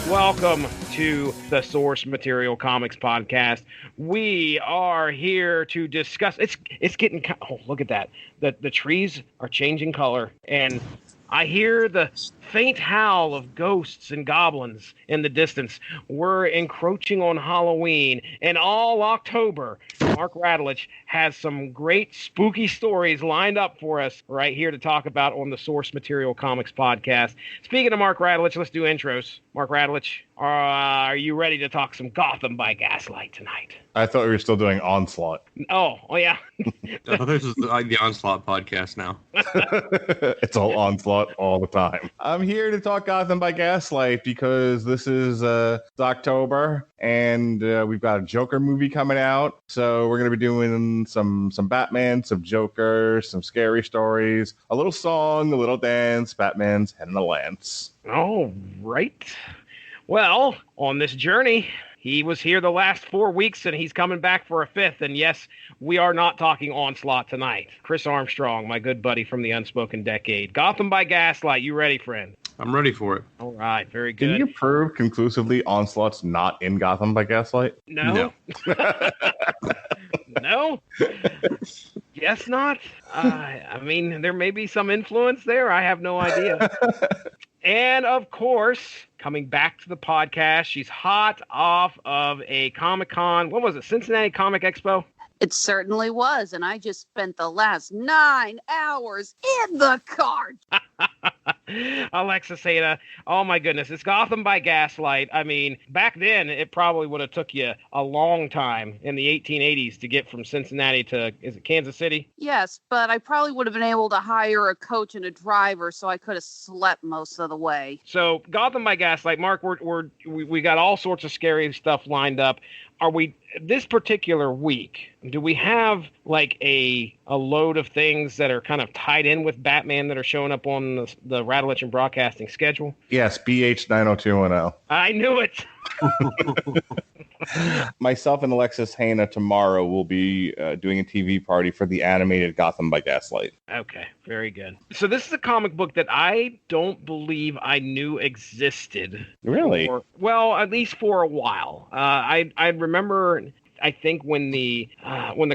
Welcome to the Source Material Comics Podcast. We are here to discuss. It's getting. Oh, look at that. The trees are changing color, and I hear the faint howl of ghosts and goblins in the distance. We're encroaching on Halloween, and all October, Mark Radulich has some great spooky stories lined up for us right here to talk about on the Source Material Comics Podcast. Speaking of Mark Radulich, let's do intros. Mark Radulich, are you ready to talk some Gotham by Gaslight tonight? I thought we were still doing Onslaught. Oh yeah. I thought this was the Onslaught podcast now. It's all Onslaught all the time. I'm here to talk Gotham by Gaslight because this is October, and we've got a Joker movie coming out. So we're going to be doing some Batman, some Joker, some scary stories, a little song, a little dance, Batman's head in a lance. All right. Well, on this journey, he was here the last 4 weeks, and he's coming back for a fifth. And yes, we are not talking Onslaught tonight. Chris Armstrong, my good buddy from the Unspoken Decade. Gotham by Gaslight. You ready, friend? I'm ready for it. All right. Very good. Can you prove conclusively Onslaught's not in Gotham by Gaslight? No. No? Guess not. I mean, there may be some influence there. I have no idea. And, of course, coming back to the podcast, she's hot off of a Comic-Con. What was it? Cincinnati Comic Expo? It certainly was, and I just spent the last 9 hours in the car. Alexis Ada, oh my goodness, it's Gotham by Gaslight. I mean, back then, it probably would have took you a long time in the 1880s to get from Cincinnati to, is it Kansas City? Yes, but I probably would have been able to hire a coach and a driver, so I could have slept most of the way. So, Gotham by Gaslight, Mark, we got all sorts of scary stuff lined up. Are we, this particular week, do we have like a load of things that are kind of tied in with Batman that are showing up on the Radulich and Broadcasting schedule? Yes, BH 90210. I knew it. Myself and Alexis Hana tomorrow will be doing a TV party for the animated Gotham by Gaslight. Okay, very good. So this is a comic book that I don't believe I knew existed. Really? Well, at least for a while. I remember, I think when the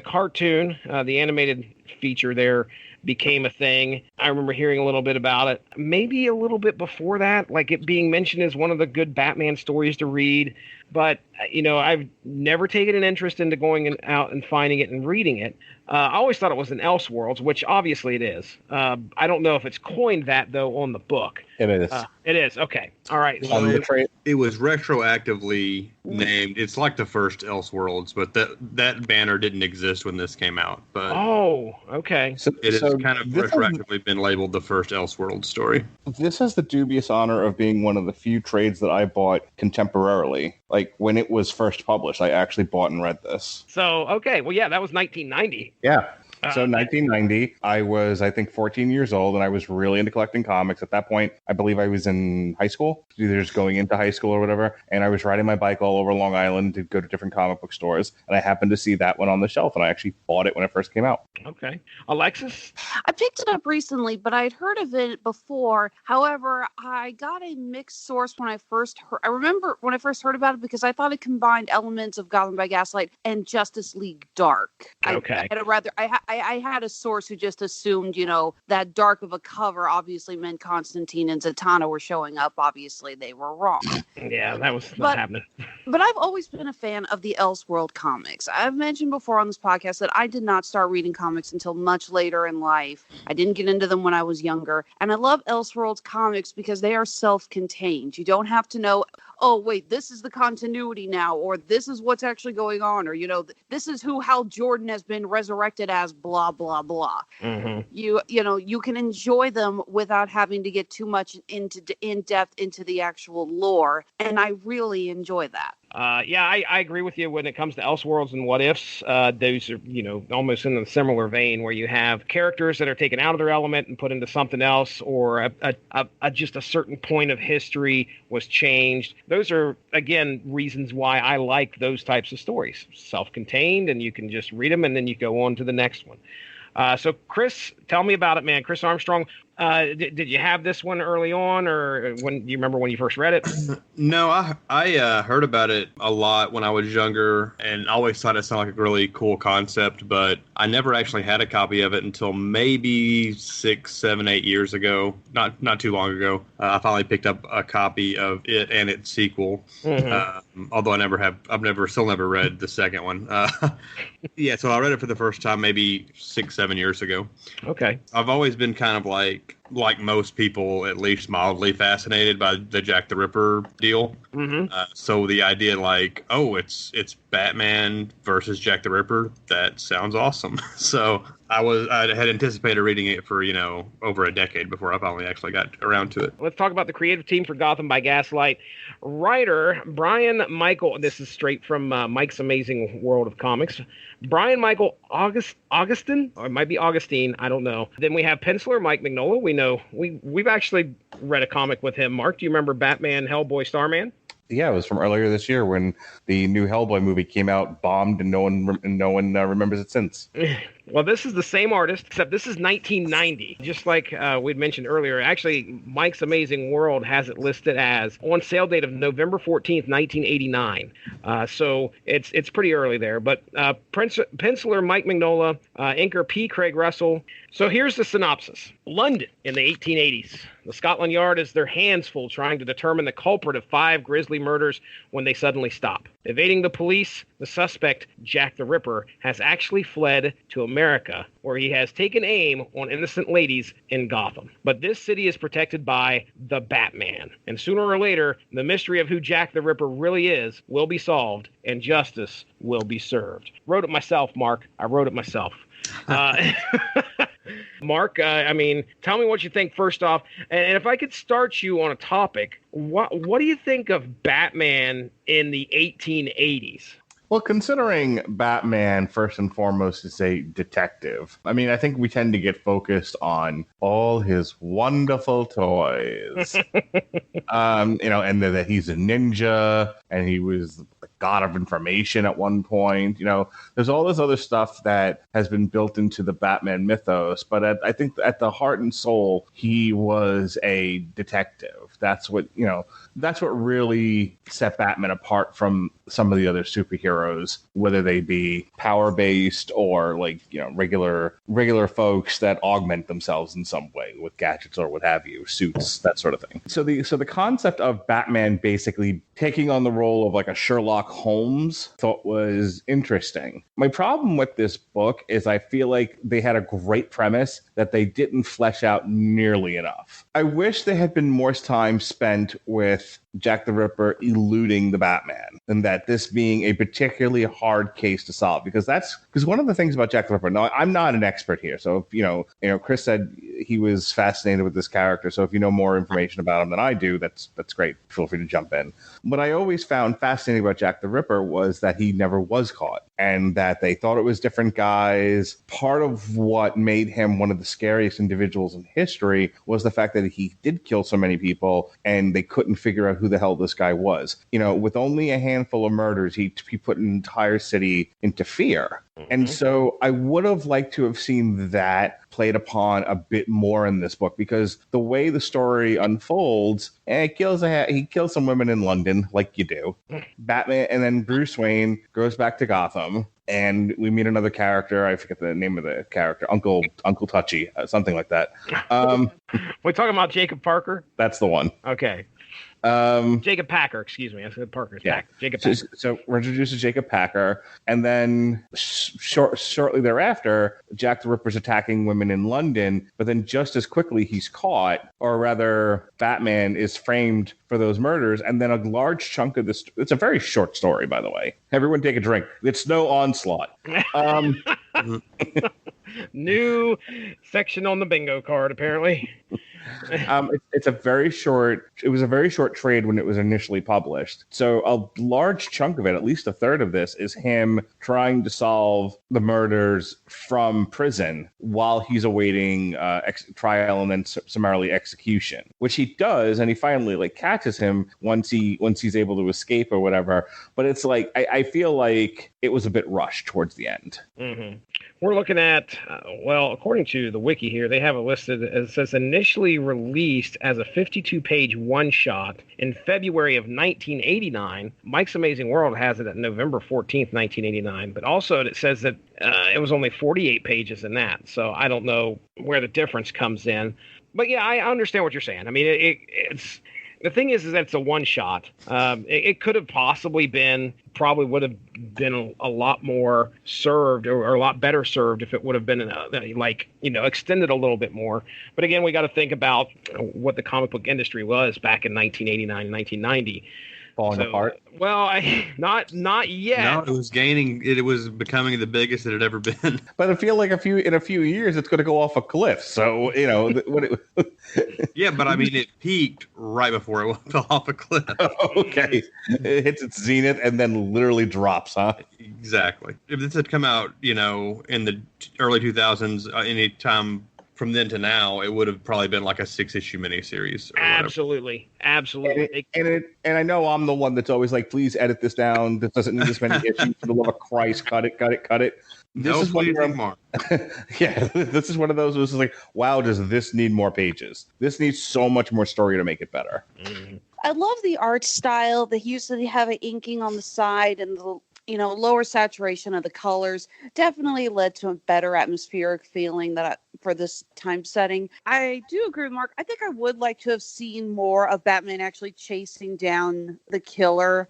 cartoon, the animated feature there became a thing, I remember hearing a little bit about it. Maybe a little bit before that, like it being mentioned as one of the good Batman stories to read. But, you know, I've never taken an interest into going out and finding it and reading it. I always thought it was an Elseworlds, which obviously it is. I don't know if it's coined that, though, on the book. It is. It is. Okay. All right. It was retroactively named. It's like the first Elseworlds, but that banner didn't exist when this came out. But oh, okay. So it has kind of retroactively been labeled the first Elseworlds story. This has the dubious honor of being one of the few trades that I bought contemporarily. Like, when it was first published, I actually bought and read this. So, okay. Well, yeah, that was 1990. Yeah. So 1990, I was, I think, 14 years old, and I was really into collecting comics. At that point, I believe I was in high school, either just going into high school or whatever, and I was riding my bike all over Long Island to go to different comic book stores, and I happened to see that one on the shelf, and I actually bought it when it first came out. Okay. Alexis? I picked it up recently, but I'd heard of it before. However, I got a mixed source when I first heard. I remember when I first heard about it because I thought it combined elements of Gotham by Gaslight and Justice League Dark. Okay. I had a source who just assumed, you know, that dark of a cover obviously meant Constantine and Zatanna were showing up. Obviously, they were wrong. Yeah, that was not happening. But I've always been a fan of the Elseworld comics. I've mentioned before on this podcast that I did not start reading comics until much later in life. I didn't get into them when I was younger. And I love Elseworlds comics because they are self-contained. You don't have to know, oh, wait, this is the continuity now, or this is what's actually going on, or, you know, this is who Hal Jordan has been resurrected as, blah, blah, blah. Mm-hmm. You can enjoy them without having to get too much in depth into the actual lore, and I really enjoy that. Yeah, I agree with you when it comes to Elseworlds and What Ifs. Those are, you know, almost in a similar vein where you have characters that are taken out of their element and put into something else, or just a certain point of history was changed. Those are, again, reasons why I like those types of stories. Self-contained, and you can just read them, and then you go on to the next one. So, Chris, tell me about it, man. Chris Armstrong, Did you have this one early on, or when do you remember when you first read it? No, I heard about it a lot when I was younger, and always thought it sounded like a really cool concept. But I never actually had a copy of it until maybe 6, 7, 8 years ago. Not too long ago. I finally picked up a copy of it and its sequel. Although I've still never read the second one. Yeah, so I read it for the first time maybe 6, 7 years ago. Okay. I've always been kind of like most people, at least mildly fascinated by the Jack the Ripper deal. So the idea it's Batman versus Jack the Ripper, that sounds awesome. So I had anticipated reading it for, over a decade before I finally actually got around to it. Let's talk about the creative team for Gotham by Gaslight. Writer Brian Michael, this is straight from Mike's Amazing World of Comics. Brian Michael Augustine, or it might be Augustine, I don't know. Then we have penciler Mike Mignola. We know we've actually read a comic with him. Mark, do you remember Batman, Hellboy, Starman? Yeah, it was from earlier this year when the new Hellboy movie came out, bombed, and no one remembers it since. Well, this is the same artist, except this is 1990. Just like we'd mentioned earlier. Actually, Mike's Amazing World has it listed as on sale date of November 14th, 1989. So it's pretty early there. But penciler Mike Mignola, inker P. Craig Russell. So here's the synopsis. London in the 1880s. The Scotland Yard has their hands full trying to determine the culprit of 5 grisly murders when they suddenly stop. Evading the police, the suspect, Jack the Ripper, has actually fled to America, where he has taken aim on innocent ladies in Gotham. But this city is protected by the Batman. And sooner or later, the mystery of who Jack the Ripper really is will be solved, and justice will be served. Wrote it myself, Mark. I wrote it myself. Mark, tell me what you think first off. And if I could start you on a topic, what do you think of Batman in the 1880s? Well, considering Batman, first and foremost, is a detective, I think we tend to get focused on all his wonderful toys. And that he's a ninja and he was the god of information at one point. There's all this other stuff that has been built into the Batman mythos. But I think at the heart and soul, he was a detective. That's what really set Batman apart from some of the other superheroes, whether they be power-based or regular folks that augment themselves in some way with gadgets or what have you, suits, that sort of thing. So the concept of Batman basically taking on the role of like a Sherlock Holmes thought was interesting. My problem with this book is I feel like they had a great premise that they didn't flesh out nearly enough. I wish there had been more time spent with Jack the Ripper eluding the Batman, and that this being a particularly hard case to solve, because one of the things about Jack the Ripper. Now, I'm not an expert here, so if Chris said he was fascinated with this character, so if you know more information about him than I do, that's great. Feel free to jump in. What I always found fascinating about Jack the Ripper was that he never was caught, and that they thought it was different guys. Part of what made him one of the scariest individuals in history was the fact that he did kill so many people, and they couldn't figure out who the hell this guy was. With only a handful of murders, he put an entire city into fear. And so I would have liked to have seen that played upon a bit more in this book, because the way the story unfolds, he kills some women in London, like you do. Batman, and then Bruce Wayne goes back to Gotham, and we meet another character. I forget the name of the character, Uncle Touchy, something like that. We're talking about Jacob Parker? That's the one. Okay. Jacob Packer, excuse me. I said Parker. Yeah. Jacob Packer. So we're introduced to Jacob Packer, and then shortly thereafter, Jack the Ripper's attacking women in London, but then just as quickly he's caught, or rather, Batman is framed for those murders, and then a large chunk of this. It's a very short story, by the way. Everyone take a drink. It's no Onslaught. New section on the bingo card, apparently. It was a very short trade when it was initially published. So a large chunk of it, at least a third of this, is him trying to solve the murders from prison while he's awaiting trial and then summarily execution, which he does, and he finally catches him once he's able to escape or whatever. But it's I feel like it was a bit rushed towards the end. Mm-hmm. We're looking at, well, according to the wiki here, they have it listed as, it says, initially released as a 52-page one-shot in February of 1989. Mike's Amazing World has it at November 14th, 1989. But also it says that it was only 48 pages in that. So I don't know where the difference comes in. But yeah, I understand what you're saying. I mean, it's... The thing is that it's a one-shot. It could have possibly been, probably would have been a lot more served or a lot better served if it would have been extended a little bit more. But again, we got to think about what the comic book industry was back in 1989 and 1990. Falling apart? Well, not yet. No, it was gaining. It was becoming the biggest it had ever been. But I feel like in a few years it's going to go off a cliff. So Yeah, but I mean, it peaked right before it fell off a cliff. Okay, it hits its zenith and then literally drops, huh? Exactly. If this had come out, in the early 2000s, any time from then to now, it would have probably been like a 6-issue miniseries. Absolutely. And I know I'm the one that's always like, please edit this down. This doesn't need this many issues. For the love of Christ, cut it. This is one more. Yeah, this is one of those. This is like, wow, does this need more pages? This needs so much more story to make it better. Mm-hmm. I love the art style. They used to have an inking on the side and the lower saturation of the colors definitely led to a better atmospheric feeling for this time setting. I do agree with Mark. I think I would like to have seen more of Batman actually chasing down the killer.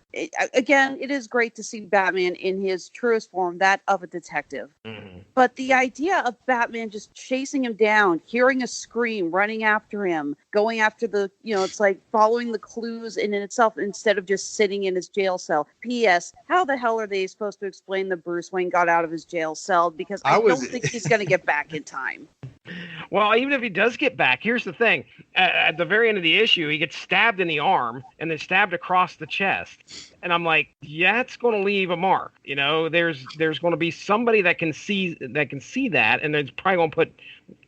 Again, it is great to see Batman in his truest form, that of a detective. Mm-hmm. But the idea of Batman just chasing him down, hearing a scream, running after him, going after it's like following the clues in itself instead of just sitting in his jail cell. P.S. How the hell are they supposed to explain that Bruce Wayne got out of his jail cell? Because I don't think he's going to get back in time. Well, even if he does get back, here's the thing. At the very end of the issue, he gets stabbed in the arm and then stabbed across the chest. And I'm like, yeah, it's going to leave a mark. There's going to be somebody that can see that, and it's probably going to put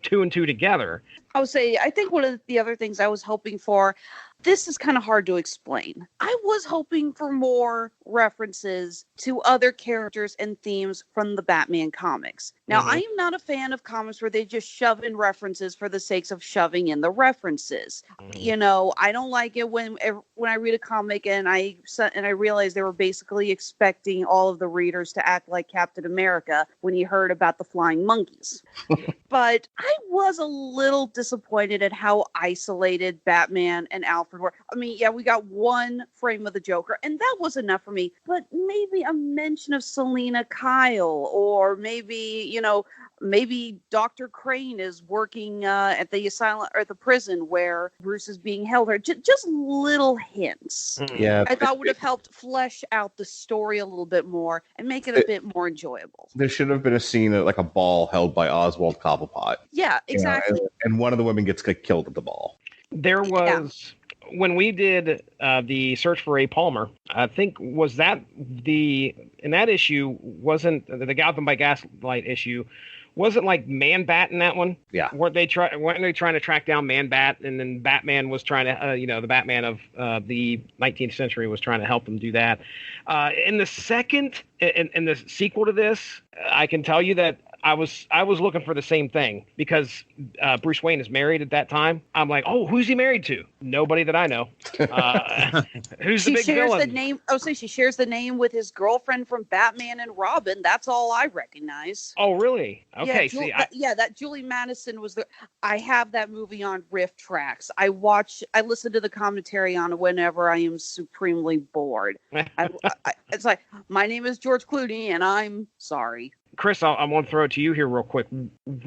2 and 2 together. I would say, I think one of the other things I was hoping for, this is kind of hard to explain. I was hoping for more references to other characters and themes from the Batman comics. Now, I am not a fan of comics where they just shove in references for the sakes of shoving in the references. I don't like it when I read a comic and I realize they were basically expecting all of the readers to act like Captain America when he heard about the flying monkeys. But I was a little disappointed at how isolated Batman and Alfred were. I mean, yeah, we got one frame of the Joker, and that was enough for me. But maybe a mention of Selina Kyle, or maybe Dr. Crane is working at the asylum or the prison where Bruce is being held. Or just little hints. Yeah, I thought would have helped flesh out the story a little bit more and make it a bit more enjoyable. There should have been a scene at like a ball held by Oswald Cobblepot. Yeah, exactly. And one of the women gets killed at the ball. There was, when we did the search for Ray Palmer, I think in that issue, wasn't the Gotham by Gaslight issue, wasn't like Man-Bat in that one? Yeah. Weren't they trying to track down Man-Bat, and then Batman was trying to, the Batman of the 19th century was trying to help them do that. In the second, in the sequel to this, I can tell you that I was looking for the same thing because Bruce Wayne is married at that time. I'm like, oh, who's he married to? Nobody that I know. Who's the big villain? She shares the name with his girlfriend from Batman and Robin. That's all I recognize. Oh, really? Okay. That Julie Madison was I have that movie on Riff Tracks. I listen to the commentary on it whenever I am supremely bored. It's like, my name is George Clooney, and I'm sorry. Chris, I want to throw it to you here real quick.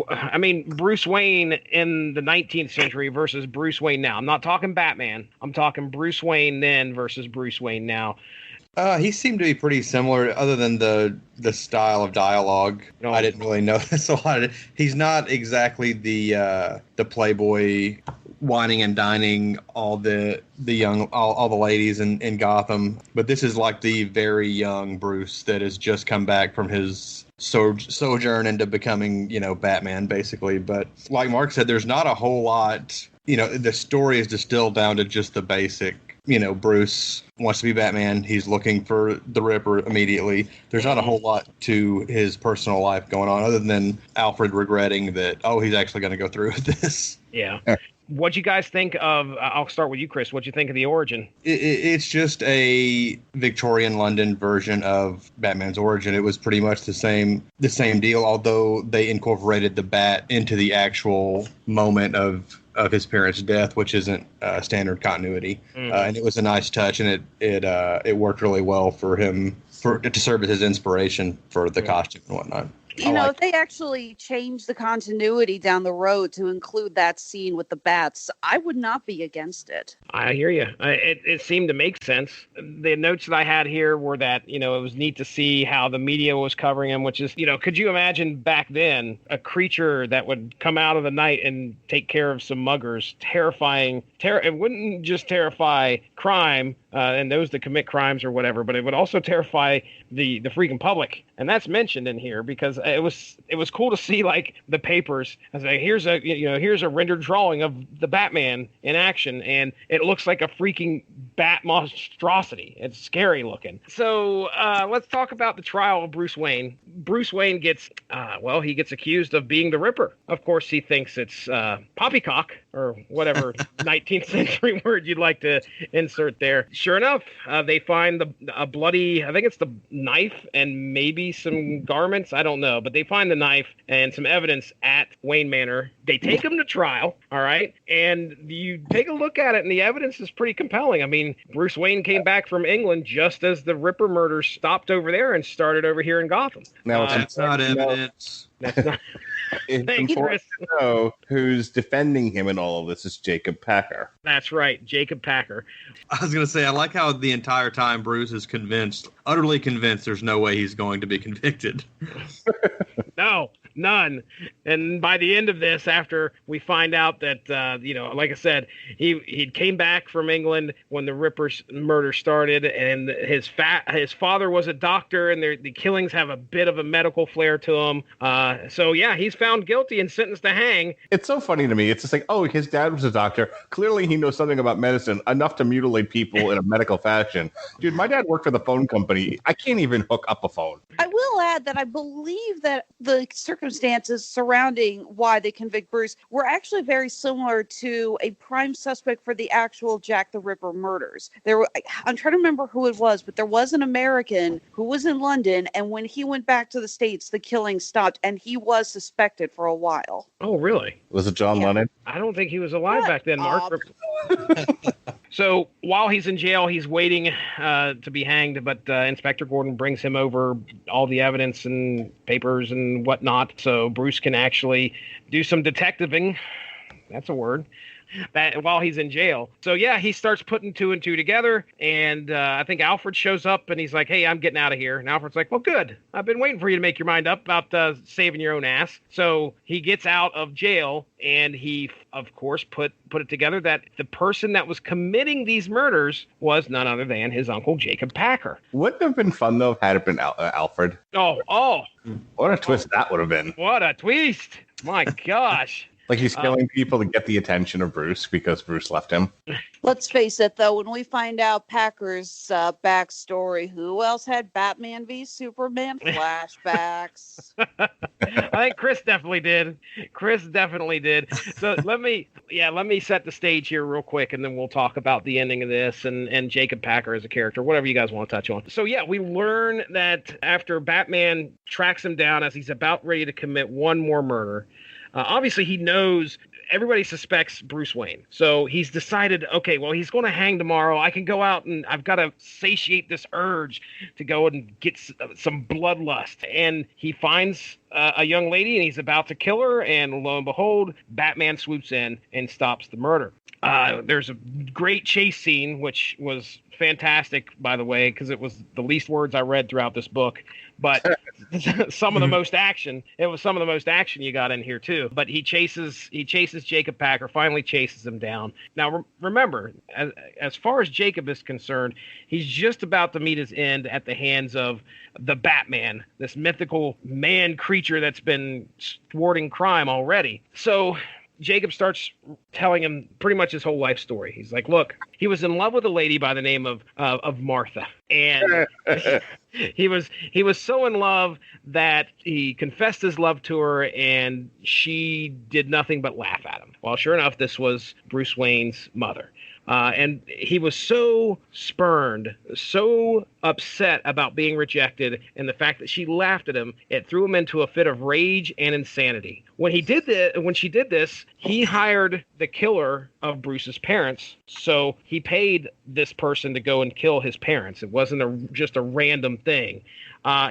I mean, Bruce Wayne in the 19th century versus Bruce Wayne now. I'm not talking Batman. I'm talking Bruce Wayne then versus Bruce Wayne now. He seemed to be pretty similar, other than the style of dialogue. No. I didn't really notice a lot. He's not exactly the playboy whining and dining all the ladies in Gotham, but this is like the very young Bruce that has just come back from his sojourn into becoming, Batman, basically. But like Mark said, there's not a whole lot. The story is distilled down to just the basic Bruce wants to be Batman. He's looking for the Ripper immediately. There's not a whole lot to his personal life going on other than Alfred regretting that, he's actually going to go through with this. Yeah. What'd you guys think of, I'll start with you, Chris. What'd you think of the origin? It's just a Victorian London version of Batman's origin. It was pretty much the same deal, although they incorporated the bat into the actual moment of his parents' death, which isn't standard continuity. Mm-hmm. And it was a nice touch, and it worked really well for him to serve as his inspiration for the costume and whatnot. If they actually change the continuity down the road to include that scene with the bats, I would not be against it. I hear you. It seemed to make sense. The notes that I had here were that, it was neat to see how the media was covering him, which is, could you imagine back then a creature that would come out of the night and take care of some muggers? Terrifying. It wouldn't just terrify crime and those that commit crimes or whatever, but it would also terrify the freaking public. And that's mentioned in here because it was cool to see like the papers. I was like, here's a rendered drawing of the Batman in action, and it looks like a freaking bat monstrosity. It's scary looking. So let's talk about the trial of Bruce Wayne. Bruce Wayne gets he gets accused of being the Ripper. Of course, he thinks it's poppycock or whatever 19th century word you'd like to insert there. Sure enough, they find a bloody, I think it's the knife and maybe some garments. I don't know, but they find the knife and some evidence at Wayne Manor. They take him to trial, all right? And you take a look at it, and the evidence is pretty compelling. I mean, Bruce Wayne came back from England just as the Ripper murders stopped over there and started over here in Gotham. Now, that's not evidence. That's not... It's important to know who's defending him in all of this is Jacob Packer. That's right, Jacob Packer. I was going to say, I like how the entire time Bruce is utterly convinced there's no way he's going to be convicted. No, none. And by the end of this, after we find out that, like I said, he came back from England when the Ripper's murder started, and his father was a doctor, and the killings have a bit of a medical flair to them. So, yeah, he's found guilty and sentenced to hang. It's so funny to me. It's just like, his dad was a doctor. Clearly, he knows something about medicine, enough to mutilate people in a medical fashion. Dude, my dad worked for the phone company. I can't even hook up a phone. I will add that I believe that the circumstances surrounding why they convict Bruce were actually very similar to a prime suspect for the actual Jack the Ripper murders. I'm trying to remember who it was, but there was an American who was in London, and when he went back to the States, the killing stopped, and he was suspected for a while. Oh, really? Was it John Lennon? I don't think he was alive back then, Mark. So while he's in jail, he's waiting to be hanged, but Inspector Gordon brings him over all the evidence and papers and whatnot, so Bruce can actually do some detectiving. That's a word. That while he's in jail. So yeah, he starts putting two and two together, and I think Alfred shows up and he's like, "Hey, I'm getting out of here." And Alfred's like, "Well, good. I've been waiting for you to make your mind up about saving your own ass." So he gets out of jail, and he, of course, put it together that the person that was committing these murders was none other than his uncle Jacob Packer. Wouldn't have been fun though had it been Alfred. Oh! What a twist that would have been! What a twist! My gosh. Like he's killing people to get the attention of Bruce because Bruce left him. Let's face it, though, when we find out Packer's backstory, who else had Batman v Superman flashbacks? I think Chris definitely did. So let me set the stage here real quick, and then we'll talk about the ending of this and Jacob Packer as a character, whatever you guys want to touch on. So yeah, we learn that after Batman tracks him down as he's about ready to commit one more murder, obviously, he knows everybody suspects Bruce Wayne. So he's decided, okay, well, he's going to hang tomorrow. I can go out and I've got to satiate this urge to go and get some bloodlust. And he finds a young lady and he's about to kill her. And lo and behold, Batman swoops in and stops the murder. There's a great chase scene, which was fantastic, by the way, because it was the least words I read throughout this book. But some of the most action. It was some of the most action you got in here too. But he chases Jacob Packer, finally chases him down. Now remember, as far as Jacob is concerned, he's just about to meet his end at the hands of the Batman, this mythical man creature that's been thwarting crime already. So Jacob starts telling him pretty much his whole life story. He's like, look, he was in love with a lady by the name of Martha. And he was so in love that he confessed his love to her, and she did nothing but laugh at him. Well, sure enough, this was Bruce Wayne's mother. And he was so spurned, so upset about being rejected, and the fact that she laughed at him, it threw him into a fit of rage and insanity. When she did this, he hired the killer of Bruce's parents. So he paid this person to go and kill his parents. It wasn't just a random thing.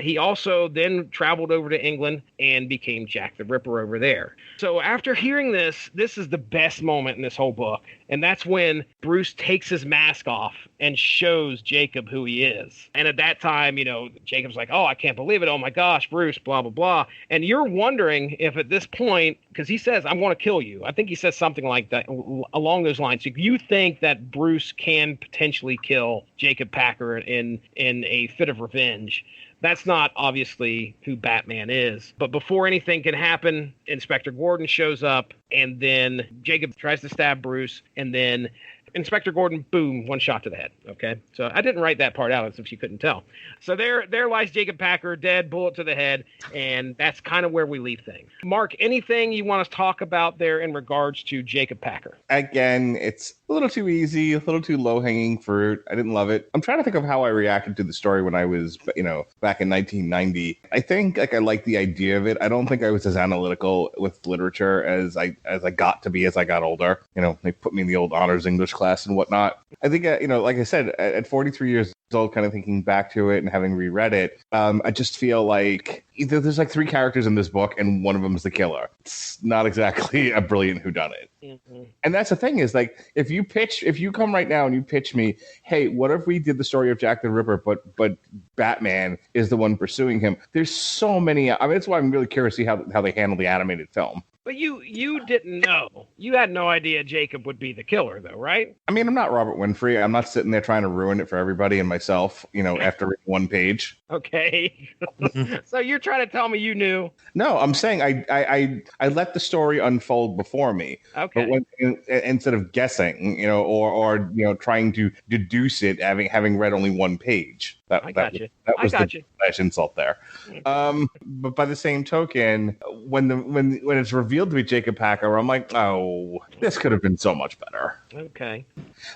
He also then traveled over to England and became Jack the Ripper over there. So after hearing this is the best moment in this whole book. And that's when Bruce takes his mask off and shows Jacob who he is. And at that time, Jacob's like, oh, I can't believe it. Oh my gosh, Bruce, blah, blah, blah. And you're wondering if at this point, because he says, I want to kill you. I think he says something like that along those lines. So you think that Bruce can potentially kill Jacob Packer in a fit of revenge. That's not obviously who Batman is. But before anything can happen, Inspector Gordon shows up, and then Jacob tries to stab Bruce, and then Inspector Gordon, boom, one shot to the head. Okay, so I didn't write that part out as if you couldn't tell. So there lies Jacob Packer, dead, bullet to the head, and that's kind of where we leave things. Mark, anything you want to talk about there in regards to Jacob Packer? Again, it's a little too easy, a little too low-hanging fruit. I didn't love it. I'm trying to think of how I reacted to the story when I was, back in 1990. I think I liked the idea of it. I don't think I was as analytical with literature as I got to be as I got older. They put me in the old honors English class and whatnot. I think, like I said, at 43 years old, kind of thinking back to it and having reread it, I just feel like either there's like 3 characters in this book and one of them is the killer. It's not exactly a brilliant whodunit. Mm-hmm. And that's the thing is, like, if you come right now and you pitch me, hey, what if we did the story of Jack the Ripper, but Batman is the one pursuing him? There's so many. I mean, that's why I'm really curious to see how they handle the animated film. But you didn't know. You had no idea Jacob would be the killer, though, right? I mean, I'm not Robert Winfrey. I'm not sitting there trying to ruin it for everybody and myself, after reading one page. Okay. So you're trying to tell me you knew? No, I'm saying I let the story unfold before me. Okay. But instead of guessing, or trying to deduce it, having read only one page. I got you. Last insult there. But by the same token, when it's revealed to be Jacob Packer, I'm like, oh, this could have been so much better. Okay.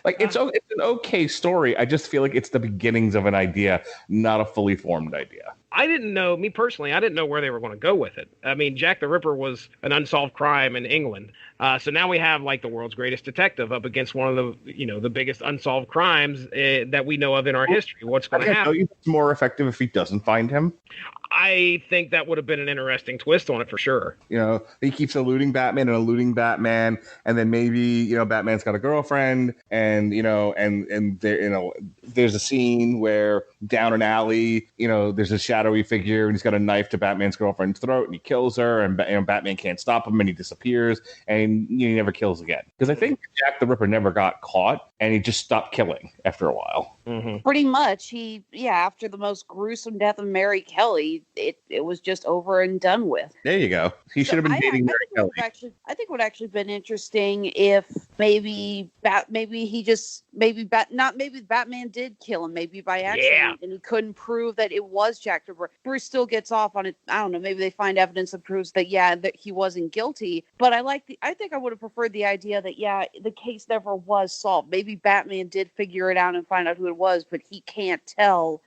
Like it's an okay story. I just feel like it's the beginnings of an idea, not a fully formed idea. I didn't know, me personally, I didn't know where they were going to go with it. I mean, Jack the Ripper was an unsolved crime in England. So now we have like the world's greatest detective up against one of the, the biggest unsolved crimes that we know of in our history. What's going to happen? It's more effective if he doesn't find him. I think that would have been an interesting twist on it for sure. He keeps eluding Batman, and then maybe, Batman's got a girlfriend, and and there, there's a scene where down an alley, there's a shadowy figure, and he's got a knife to Batman's girlfriend's throat, and he kills her, and Batman can't stop him, and he disappears, and he never kills again. Because I think Jack the Ripper never got caught, and he just stopped killing after a while. Mm-hmm. Pretty much. After the most gruesome death of Mary Kelly, it was just over and done with. There you go. He should have been dating Mary Kelly. I think it would actually been interesting if maybe Batman did kill him, maybe by accident, and he couldn't prove that it was Jack the Ripper. Bruce still gets off on it. I don't know. Maybe they find evidence that proves that that he wasn't guilty. But I think I would have preferred the idea that the case never was solved. Maybe Batman did figure it out and find out who it was, but he can't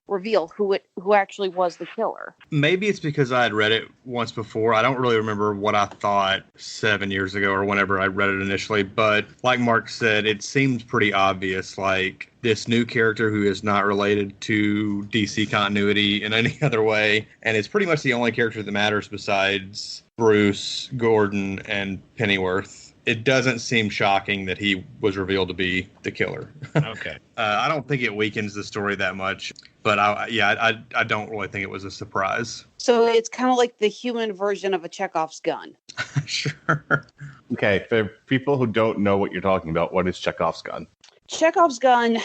reveal who actually was the killer. Maybe it's because I had read it once before. I don't really remember what I thought 7 years ago or whenever I read it initially, but like Mark said, it seems pretty obvious, like this new character who is not related to DC continuity in any other way, and it's pretty much the only character that matters besides Bruce, Gordon, and Pennyworth. It doesn't seem shocking that he was revealed to be the killer. Okay. I don't think it weakens the story that much, but I don't really think it was a surprise. So it's kind of like the human version of a Chekhov's gun. Sure. Okay, for people who don't know what you're talking about, what is Chekhov's gun? Chekhov's gun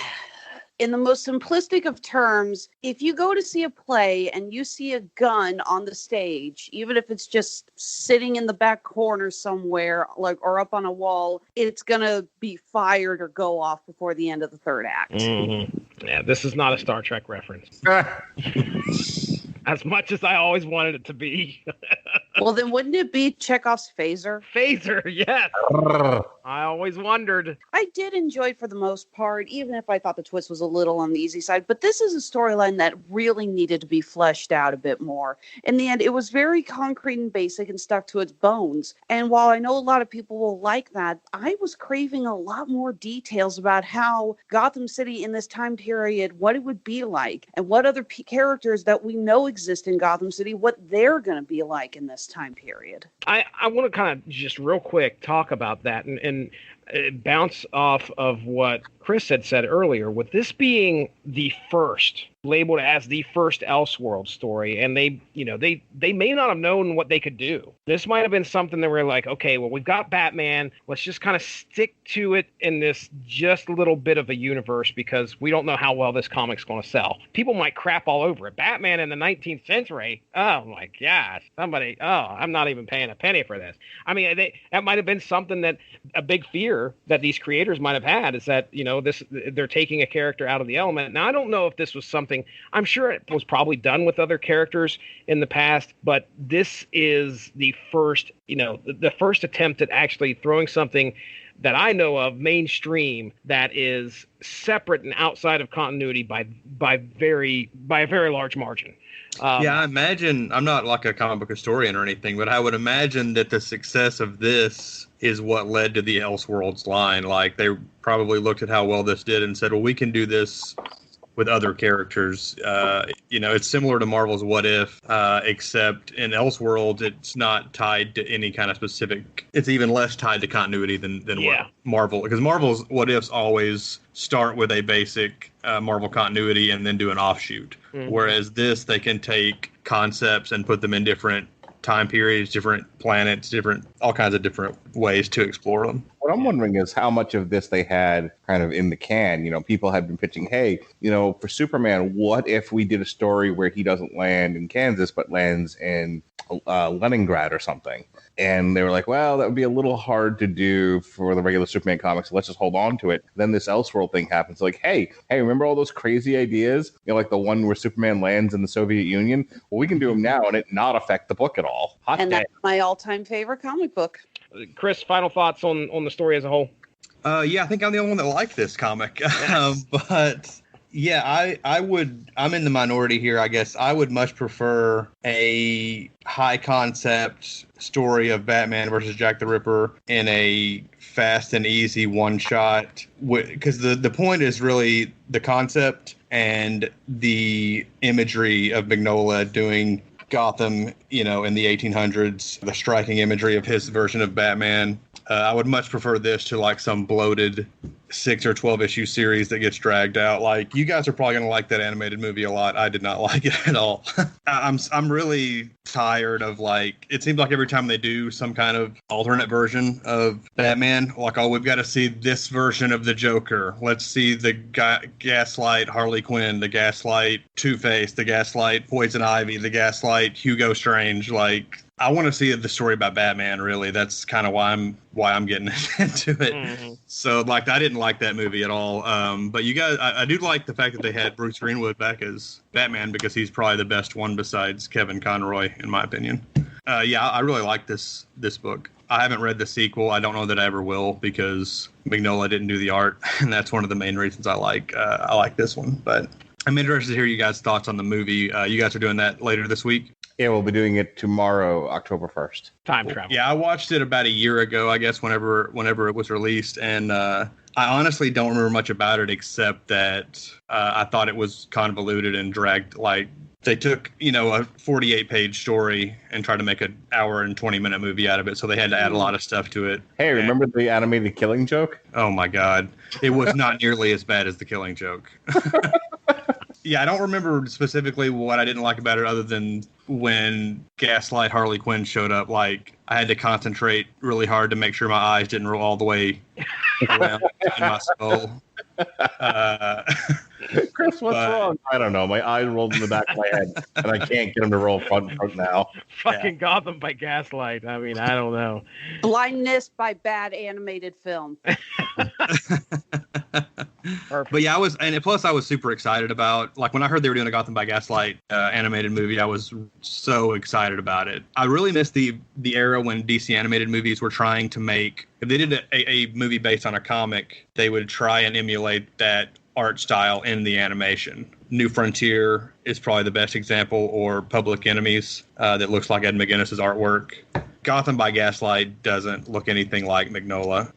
in the most simplistic of terms, if you go to see a play and you see a gun on the stage, even if it's just sitting in the back corner somewhere, like, or up on a wall, it's going to be fired or go off before the end of the third act. Mm-hmm. Yeah, this is not a Star Trek reference. As much as I always wanted it to be. Well, then wouldn't it be Chekhov's phaser? Phaser, yes. I always wondered. I did enjoy it for the most part, even if I thought the twist was a little on the easy side. But this is a storyline that really needed to be fleshed out a bit more. In the end, it was very concrete and basic and stuck to its bones. And while I know a lot of people will like that, I was craving a lot more details about how Gotham City in this time period, what it would be like, and what other characters that we know exist in Gotham City, what they're going to be like in this time period. I want to kind of just real quick talk about that and bounce off of what Chris had said earlier, with this being the first, labeled as the first Elseworlds story, and they may not have known what they could do. This might have been something that we're like, okay, well, we've got Batman, let's just kind of stick to it in this just little bit of a universe because we don't know how well this comic's going to sell. People might crap all over it. Batman in the 19th century, oh my gosh, I'm not even paying a penny for this. I mean, that might have been something that a big fear that these creators might have had, is that, they're taking a character out of the element. Now, I don't know if this was something, I'm sure it was probably done with other characters in the past, but this is the first, the first attempt at actually throwing something that I know of mainstream that is separate and outside of continuity by a very large margin. I imagine, I'm not like a comic book historian or anything, but I would imagine that the success of this is what led to the Elseworlds line. Like, they probably looked at how well this did and said, well, we can do this with other characters. It's similar to Marvel's What If, except in Elseworlds, it's not tied to any kind of specific, it's even less tied to continuity than what Marvel, because Marvel's What Ifs always start with a basic Marvel continuity and then do an offshoot. Mm-hmm. Whereas this, they can take concepts and put them in different time periods, different planets, all kinds of different ways to explore them. What I'm wondering is how much of this they had kind of in the can. People had been pitching, hey, for Superman, what if we did a story where he doesn't land in Kansas but lands in Leningrad or something? And they were like, well, that would be a little hard to do for the regular Superman comics, so let's just hold on to it. Then this Elseworld thing happens. Like, hey, remember all those crazy ideas? Like the one where Superman lands in the Soviet Union? Well, we can do them now and it not affect the book at all. That's my all-time favorite comic book. Chris, final thoughts on the story as a whole? I think I'm the only one that liked this comic. Yes. But yeah, I'm in the minority here, I guess. I would much prefer a high concept story of Batman versus Jack the Ripper in a fast and easy one shot, because the point is really the concept and the imagery of Mignola doing Gotham, in the 1800s, the striking imagery of his version of Batman. I would much prefer this to like some bloated 6 or 12 issue series that gets dragged out. Like, you guys are probably going to like that animated movie a lot. I did not like it at all. I'm really tired of, like, it seems like every time they do some kind of alternate version of Batman, like, oh, we've got to see this version of the Joker. Let's see the Gaslight Harley Quinn, the Gaslight Two-Face, the Gaslight Poison Ivy, the Gaslight Hugo Strange. Like, I want to see the story about Batman, really. That's kind of why I'm getting into it. Mm-hmm. So, like, I didn't like that movie at all. But you guys, I do like the fact that they had Bruce Greenwood back as Batman, because he's probably the best one besides Kevin Conroy, in my opinion. I really like this book. I haven't read the sequel. I don't know that I ever will, because Mignola didn't do the art, and that's one of the main reasons I like this one. But I'm interested to hear you guys' thoughts on the movie. You guys are doing that later this week? Yeah, we'll be doing it tomorrow, October 1st. Time travel. Yeah, I watched it about a year ago, I guess, whenever it was released, and I honestly don't remember much about it, except that I thought it was convoluted and dragged. Like, they took, a 48-page story and tried to make an hour and 20-minute movie out of it, so they had to add a lot of stuff to it. Hey, remember the animated Killing Joke? Oh my God, it was not nearly as bad as the Killing Joke. Yeah, I don't remember specifically what I didn't like about it, other than when Gaslight Harley Quinn showed up. Like, I had to concentrate really hard to make sure my eyes didn't roll all the way around in my skull. Chris, what's wrong? I don't know. My eyes rolled in the back of my head, and I can't get them to roll front now. Fucking Gotham by Gaslight. I mean, I don't know. Blindness by bad animated film. But yeah, I was super excited about, like, when I heard they were doing a Gotham by Gaslight animated movie, I was so excited about it. I really missed the era when DC animated movies were trying to make, if they did a movie based on a comic, they would try and emulate that art style in the animation. New Frontier is probably the best example, or Public Enemies, that looks like Ed McGuinness's artwork. Gotham by Gaslight doesn't look anything like Mignola.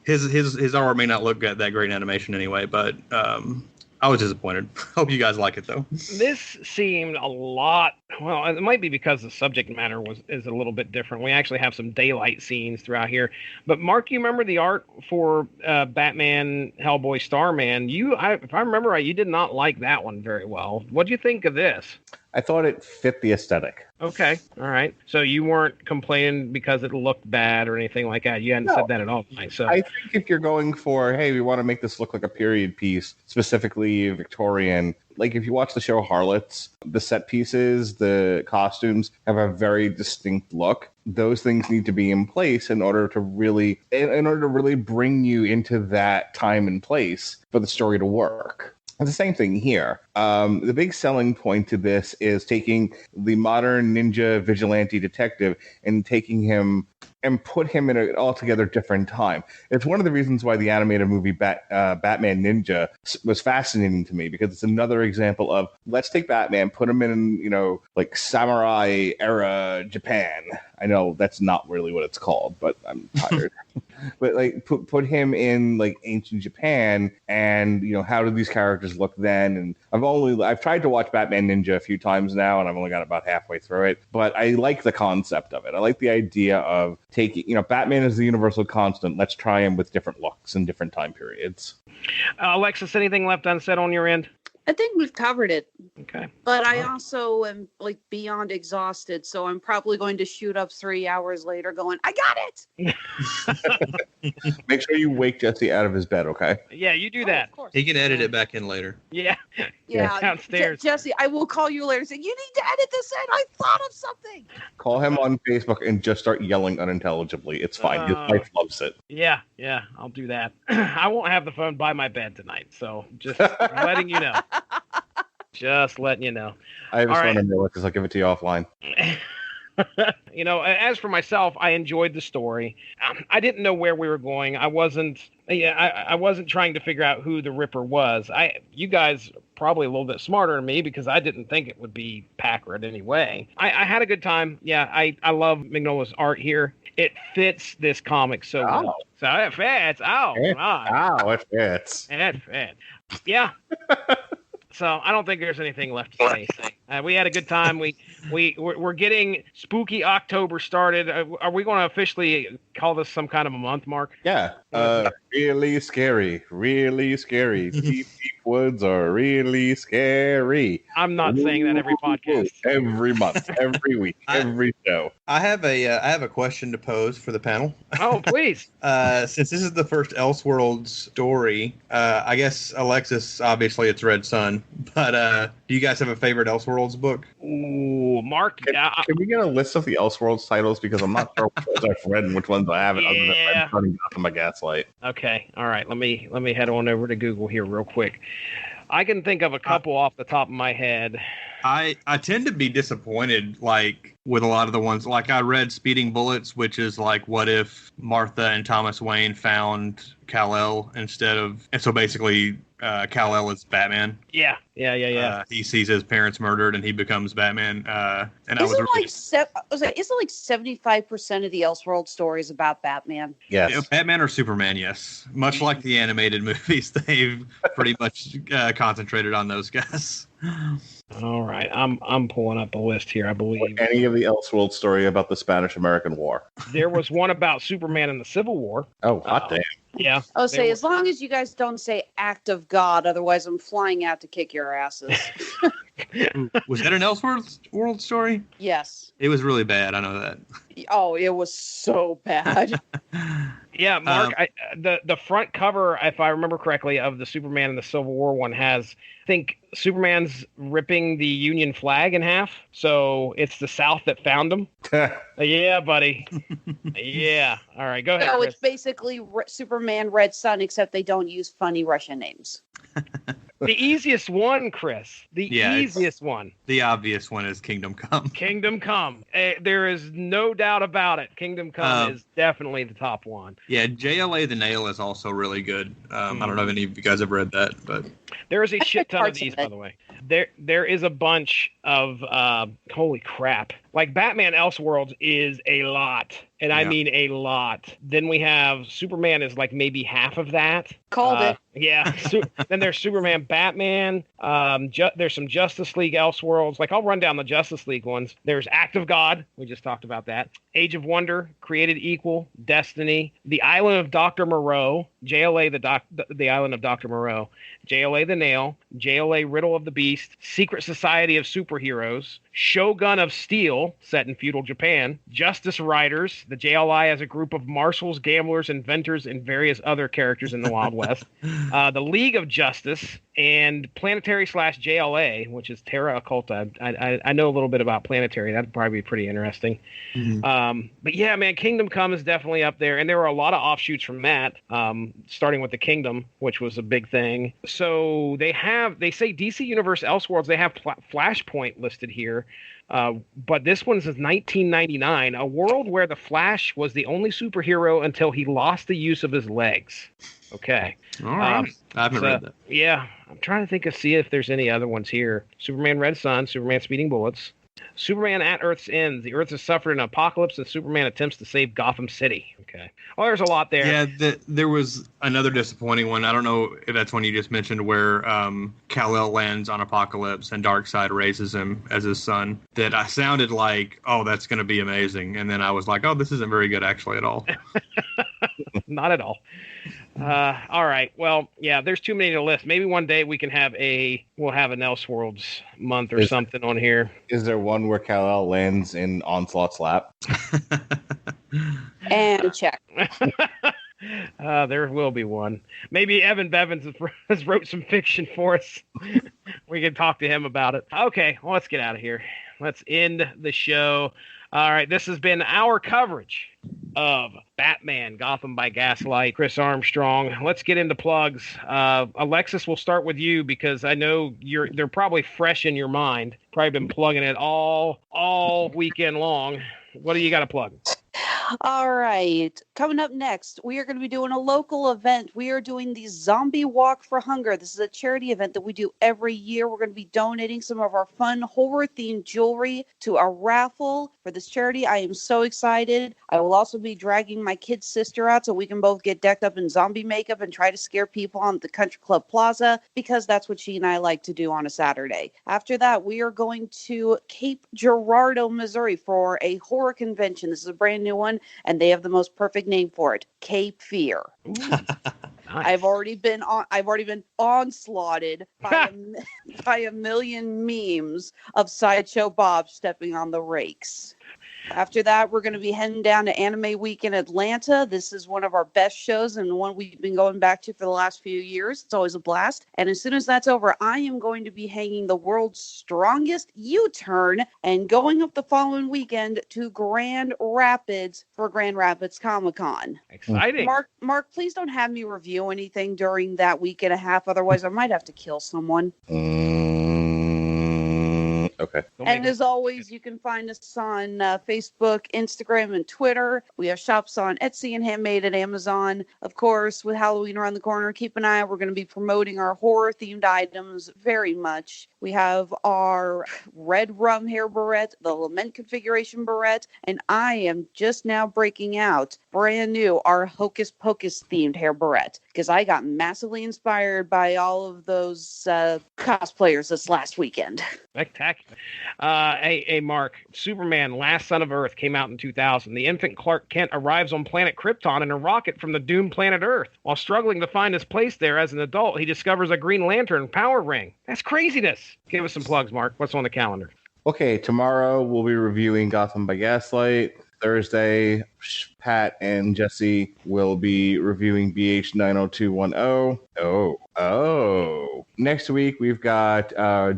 His artwork may not look that great in animation anyway, but I was disappointed. Hope you guys like it though. This seemed a lot. Well, it might be because the subject matter is a little bit different. We actually have some daylight scenes throughout here. But Mark, you remember the art for Batman, Hellboy, Starman? If I remember right, you did not like that one very well. What do you think of this? I thought it fit the aesthetic. Okay, all right. So you weren't complaining because it looked bad or anything like that. You hadn't said that at all tonight. So I think if you're going for, hey, we want to make this look like a period piece, specifically Victorian, like if you watch the show Harlots, the set pieces, the costumes have a very distinct look. Those things need to be in place in order to really bring you into that time and place for the story to work. It's the same thing here. The big selling point to this is taking the modern ninja vigilante detective and taking him and put him in an altogether different time. It's one of the reasons why the animated movie Batman Ninja was fascinating to me, because it's another example of, let's take Batman, put him in, like samurai era Japan. I know that's not really what it's called, but I'm tired. But like put him in like ancient Japan, and how do these characters look then? And I've tried to watch Batman Ninja a few times now, and I've only got about halfway through it. But I like the concept of it. I like the idea of taking, Batman is the universal constant. Let's try him with different looks and different time periods. Alexis, anything left unsaid on your end? I think we've covered it. Okay. But I also am like beyond exhausted, so I'm probably going to shoot up 3 hours later going, I got it! Make sure you wake Jesse out of his bed, okay? Yeah, you do that. Of course. He can edit it back in later. Yeah. Yeah. Downstairs. Jesse, I will call you later and say, you need to edit this in. I thought of something. Call him on Facebook and just start yelling unintelligibly. It's fine. His wife loves it. Yeah, I'll do that. I won't have the phone by my bed tonight, so just letting you know. Just letting you know. I have his phone number, Alexis. I'll give it to you offline. As for myself, I enjoyed the story. I didn't know where we were going. I wasn't trying to figure out who the Ripper was. You guys are probably a little bit smarter than me, because I didn't think it would be Packard anyway. I had a good time. Yeah, I love Mignola's art here. It fits this comic so well. So it fits. It fits. It fits. Yeah. So I don't think there's anything left to say. We had a good time. We're getting spooky October started. Are we going to officially call this some kind of a month, Mark? Yeah. Really scary. Really scary. Deep woods are really scary. I'm not saying that every podcast. Every month, every week, every show. I have a question to pose for the panel. Oh, please. Since this is the first Elseworlds story, I guess, Alexis, obviously it's Red Sun, but do you guys have a favorite Elseworlds book? Ooh, Mark. Can we get a list of the Elseworlds titles? Because I'm not sure which ones I've read and which ones I haven't, other than Red Sun and Gotham by Gaslight. Okay. All right. Let me head on over to Google here real quick. I can think of a couple off the top of my head. I tend to be disappointed, like, with a lot of the ones. Like, I read Speeding Bullets, which is like, what if Martha and Thomas Wayne found Kal-El instead of... And so basically, Kal-El is Batman. Yeah. He sees his parents murdered, and he becomes Batman. And isn't like 75% of the Elseworld stories about Batman? Yes. Yeah, Batman or Superman, yes. Much like the animated movies, they've pretty much concentrated on those guys. All right, I'm pulling up a list here. I believe any of the Elseworld story about the Spanish-American War. There was one about Superman in the Civil War. Oh, hot damn! Yeah. I'll say, as long as you guys don't say "act of God," otherwise I'm flying out to kick your asses. Was that an Elseworlds world story? Yes. It was really bad. I know that. Oh, it was so bad. Yeah, Mark, the front cover, if I remember correctly, of the Superman and the Civil War one has, I think, Superman's ripping the Union flag in half. So it's the South that found him. Yeah, buddy. Yeah. All right, go ahead, So Chris. it's basically Superman Red Sun, except they don't use funny Russian names. The easiest one, Chris. The easiest one. The obvious one is Kingdom Come. Kingdom Come. There is no doubt about it. Kingdom Come is definitely the top one. Yeah, JLA The Nail is also really good. I don't know if any of you guys have read that, but there is a shit ton of these, by the way. There is a bunch of holy crap. Like Batman Elseworlds is a lot. And I mean a lot. Then we have Superman is like maybe half of that. Called it. Yeah. Then there's Superman Batman. There's some Justice League Elseworlds. Like I'll run down the Justice League ones. There's Act of God. We just talked about that. Age of Wonder, Created Equal, Destiny, The Island of Dr. Moreau, JLA the Island of Dr. Moreau, JLA The Nail, JLA Riddle of the Beast, Secret Society of Superheroes, Shogun of Steel, set in feudal Japan, Justice Riders, the JLI as a group of marshals, gamblers, inventors, and various other characters in the Wild West, the League of Justice, and Planetary/JLA, which is Terra Occulta. I know a little bit about Planetary. That'd probably be pretty interesting. Mm-hmm. But yeah, man, Kingdom Come is definitely up there. And there were a lot of offshoots from that, starting with the Kingdom, which was a big thing. So they say DC Universe Elseworlds, they have Flashpoint listed here. But this one says 1999, a world where the Flash was the only superhero until he lost the use of his legs. Okay. All right. I haven't read that. Yeah. I'm trying to see if there's any other ones here. Superman Red Sun, Superman Speeding Bullets, Superman at Earth's End. The Earth has suffered an apocalypse and Superman attempts to save Gotham City. Okay. Oh, there's a lot there. Yeah, there was another disappointing one. I don't know if that's one you just mentioned where Kal-El lands on Apocalypse and Darkseid raises him as his son. That I sounded like, oh, that's going to be amazing. And then I was like, oh, this isn't very good actually at all. Not at all. All right. Well, yeah, there's too many to list. Maybe one day we'll have an Elseworlds month or something on here. Is there one where Kal-El lands in Onslaught's lap? And check. There will be one. Maybe Evan Bevins has wrote some fiction for us. We can talk to him about it. Okay, well, let's get out of here. Let's end the show. All right, this has been our coverage of Batman, Gotham by Gaslight, Chris Armstrong. Let's get into plugs. Alexis, we'll start with you because I know they're probably fresh in your mind. Probably been plugging it all weekend long. What do you got to plug? All right. Coming up next, we are going to be doing a local event. We are doing the Zombie Walk for Hunger. This is a charity event that we do every year. We're going to be donating some of our fun horror-themed jewelry to a raffle for this charity. I am so excited. I will also be dragging my kid's sister out so we can both get decked up in zombie makeup and try to scare people on the Country Club Plaza because that's what she and I like to do on a Saturday. After that, we are going to Cape Girardeau, Missouri for a horror convention. This is a brand new one, and they have the most perfect name for it, Cape Fear. Nice. I've already been onslaughted by a million memes of Sideshow Bob stepping on the rakes. After that, we're going to be heading down to Anime Week in Atlanta. This is one of our best shows and one we've been going back to for the last few years. It's always a blast. And as soon as that's over, I am going to be hanging the world's strongest U-turn and going up the following weekend to Grand Rapids for Grand Rapids Comic-Con. Exciting. Mark, please don't have me review anything during that week and a half. Otherwise, I might have to kill someone. Okay. And as always, you can find us on Facebook, Instagram, and Twitter. We have shops on Etsy and Handmade at Amazon. Of course, with Halloween around the corner, keep an eye out. We're going to be promoting our horror-themed items very much. We have our red rum hair barrette, the lament configuration barrette, and I am just now breaking out brand new, our Hocus Pocus themed hair barrette, because I got massively inspired by all of those cosplayers this last weekend. Spectacular. Hey, Mark. Superman, Last Son of Earth came out in 2000. The infant Clark Kent arrives on planet Krypton in a rocket from the doomed planet Earth. While struggling to find his place there as an adult, he discovers a Green Lantern power ring. That's craziness. Give us some plugs, Mark. What's on the calendar? Okay, tomorrow we'll be reviewing Gotham by Gaslight. Thursday, Pat and Jesse will be reviewing BH 90210. Next week, we've got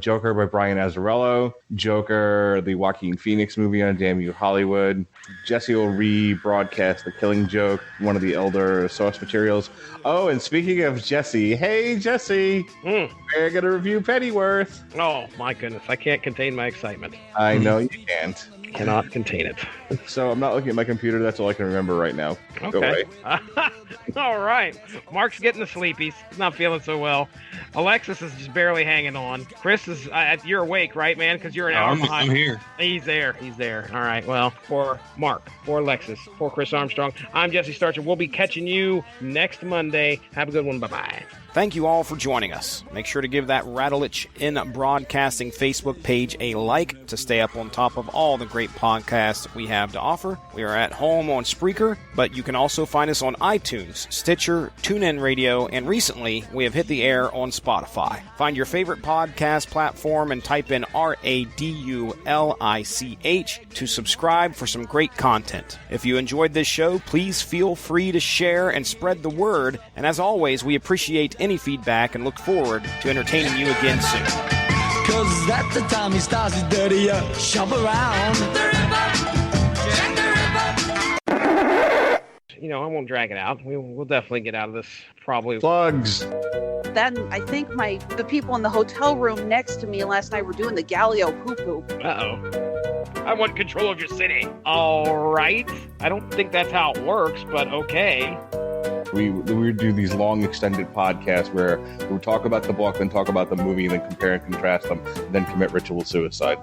Joker by Brian Azzarello, Joker, the Joaquin Phoenix movie on Damn You Hollywood. Jesse will rebroadcast The Killing Joke, one of the elder source materials. Oh, and speaking of Jesse, hey, Jesse, we're going to review Pennyworth. Oh, my goodness. I can't contain my excitement. I know you can't. Cannot contain it. So I'm not looking at my computer. That's all I can remember right now. Okay. Go away. All right. Mark's getting the sleepies. He's not feeling so well. Alexis is just barely hanging on. Chris is, you're awake, right, man? Because you're an hour behind. I'm here. He's there. All right. Well, for Mark, for Alexis, for Chris Armstrong, I'm Jesse Starcher. We'll be catching you next Monday. Have a good one. Bye-bye. Thank you all for joining us. Make sure to give that Rattleich in Broadcasting Facebook page a like to stay up on top of all the great podcasts we have to offer. We are at home on Spreaker, but you can also find us on iTunes, Stitcher, TuneIn Radio, and recently we have hit the air on Spotify. Find your favorite podcast platform and type in RADULICH to subscribe for some great content. If you enjoyed this show, please feel free to share and spread the word. And as always, we appreciate any feedback and look forward to entertaining you again soon. Cause at the time he starts his dirty shove around the river, Jack the Ripper. You know, I won't drag it out. We'll definitely get out of this probably. Plugs. Then I think the people in the hotel room next to me last night were doing the Galileo poo-poo. Uh-oh. I want control of your city. All right. I don't think that's how it works, but okay. We do these long extended podcasts where we talk about the book, then talk about the movie, and then compare and contrast them, and then commit ritual suicide.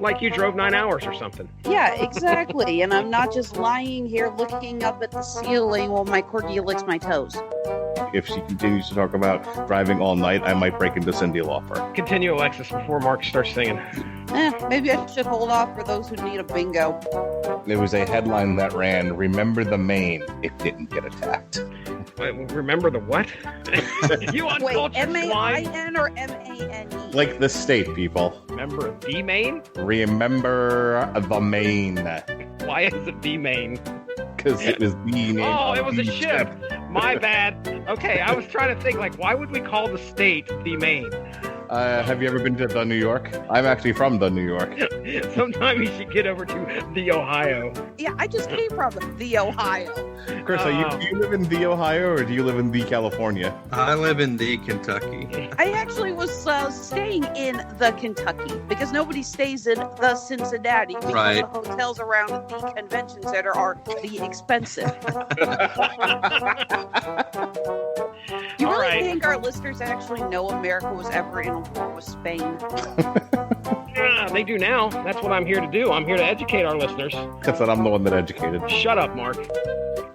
Like you drove 9 hours or something. Yeah, exactly. And I'm not just lying here looking up at the ceiling while my corgi licks my toes. If she continues to talk about driving all night, I might break into Cyndi Lauper. Continue, Alexis, before Mark starts singing. Maybe I should hold off for those who need a bingo. There was a headline that ran, "Remember the Maine, it didn't get attacked." Wait, remember the what? You uncultured swine. M-A-I-N or M-A-N-E? Like the state, people. Remember the Maine? Remember the Maine. Why is it the Maine? Because it was the name. Oh, it was a ship. My bad. Okay, I was trying to think, like, why would we call the state the Maine? Have you ever been to the New York? I'm actually from the New York. Sometime you should get over to the Ohio. Yeah, I just came from the Ohio. Chris, do you live in the Ohio or do you live in the California? I live in the Kentucky. I actually was staying in the Kentucky because nobody stays in the Cincinnati because Right. the hotels around the convention center are the expensive. You All really right. think our listeners actually know America was ever in a war with Spain? Yeah, they do now. That's what I'm here to do. I'm here to educate our listeners. Except that I'm the one that educated. Shut up, Mark.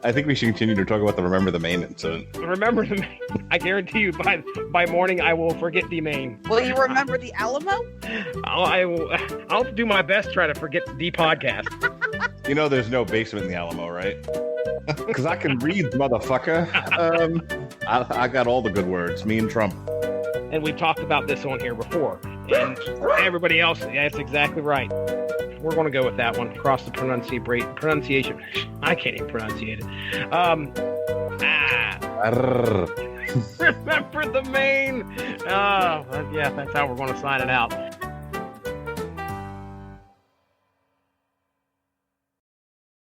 I think we should continue to talk about the Remember the Maine incident. Remember the Maine. I guarantee you by morning I will forget the Maine. Will you remember the Alamo? I'll do my best to try to forget the podcast. You know there's no basement in the Alamo, right? Because I can read, motherfucker. I got all the good words. Me and Trump. And we've talked about this on here before. And everybody else, yeah, that's exactly right. We're going to go with that one. Across the pronunciation. I can't even pronunciate it. Remember the Maine. Yeah, that's how we're going to sign it out.